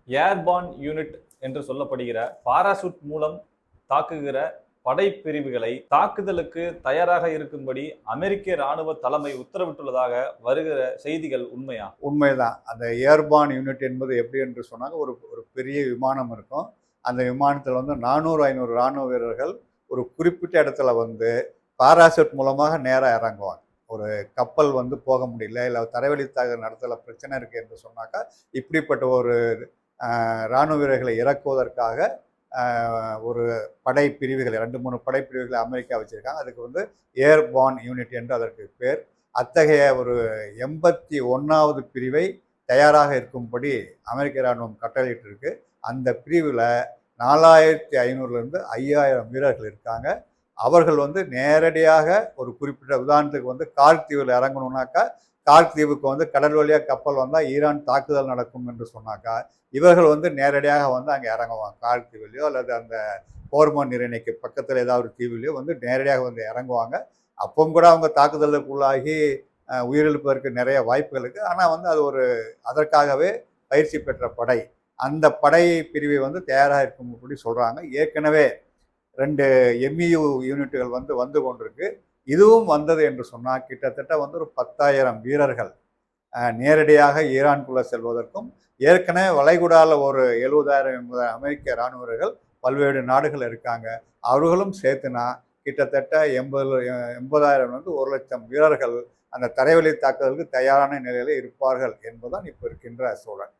Airborne unit என்று சொல்லப்படுகிற parachute மூலம் தாக்குகிற படைப்பிரிவுகளை தாக்குதலுக்கு தயாராக இருக்கும்படி அமெரிக்க ராணுவ தலைமை உத்தரவிட்டுள்ளதாக வருகிற செய்திகள் உண்மையா? உண்மைதான். அந்த ஏர்பார்ன் யூனிட் என்பது எப்படி என்று சொன்னாங்க, ஒரு ஒரு பெரிய விமானம் இருக்கும். அந்த விமானத்தில் வந்து 400, 500 ராணுவ வீரர்கள் ஒரு குறிப்பிட்ட இடத்துல வந்து பாராசூட் மூலமாக நேராக இறங்குவாங்க. ஒரு கப்பல் வந்து போக முடியல, இல்லை தரைவழி நடத்தல பிரச்சனை இருக்குது என்று சொன்னாக்கா, இப்படிப்பட்ட ஒரு இராணுவ வீரர்களை இறக்குவதற்காக ஒரு படை பிரிவுகள் 2-3 படைப்பிரிவுகளை அமெரிக்கா வச்சுருக்காங்க. அதுக்கு வந்து ஏர்பார்ன் யூனிட் என்று அதற்கு பேர். அத்தகைய ஒரு 81வது பிரிவை தயாராக இருக்கும்படி அமெரிக்க இராணுவம் கட்டளையிட்டிருக்கு. அந்த பிரிவில் 4500லேருந்து 5000 வீரர்கள் இருக்காங்க. அவர்கள் வந்து நேரடியாக ஒரு குறிப்பிட்ட உதாரணத்துக்கு வந்து கார்க் தீவில் இறங்கணுன்னாக்கா, கார்க் தீவுக்கு வந்து கடல் வழியாக கப்பல் வந்தால் ஈரான் தாக்குதல் நடக்கும் என்று சொன்னாக்கா, இவர்கள் வந்து நேரடியாக வந்து அங்கே இறங்குவாங்க. கார்க் தீவிலையோ அல்லது அந்த ஹோர்மோன் நீரிணைக்கு பக்கத்தில் ஏதாவது ஒரு தீவிலையோ வந்து நேரடியாக வந்து இறங்குவாங்க. அப்பவும் கூட அவங்க தாக்குதலுக்குள்ளாகி உயிரிழப்பதற்கு நிறைய வாய்ப்புகள் இருக்குது. ஆனால் வந்து அது ஒரு அதற்காகவே பயிற்சி பெற்ற படை. அந்த படை பிரிவை வந்து தயாராக இருக்கும்படி சொல்கிறாங்க. ஏற்கனவே 2 எம்இயு யூனிட்டுகள் வந்து கொண்டிருக்கு. இதுவும் வந்தது என்று சொன்னால் கிட்டத்தட்ட வந்து ஒரு 10,000 வீரர்கள் நேரடியாக ஈரானுக்குள்ளே செல்வதற்கும், ஏற்கனவே வளைகுடாவில் ஒரு 70,000 அமெரிக்க இராணுவர்கள் பல்வேறு நாடுகள் இருக்காங்க. அவர்களும் சேர்த்துனா கிட்டத்தட்ட 80,000 1,00,000 வீரர்கள் அந்த தரைவழி தாக்குதலுக்கு தயாரான நிலையில் இருப்பார்கள் என்பதுதான் இப்போ இருக்கின்ற சூழல்.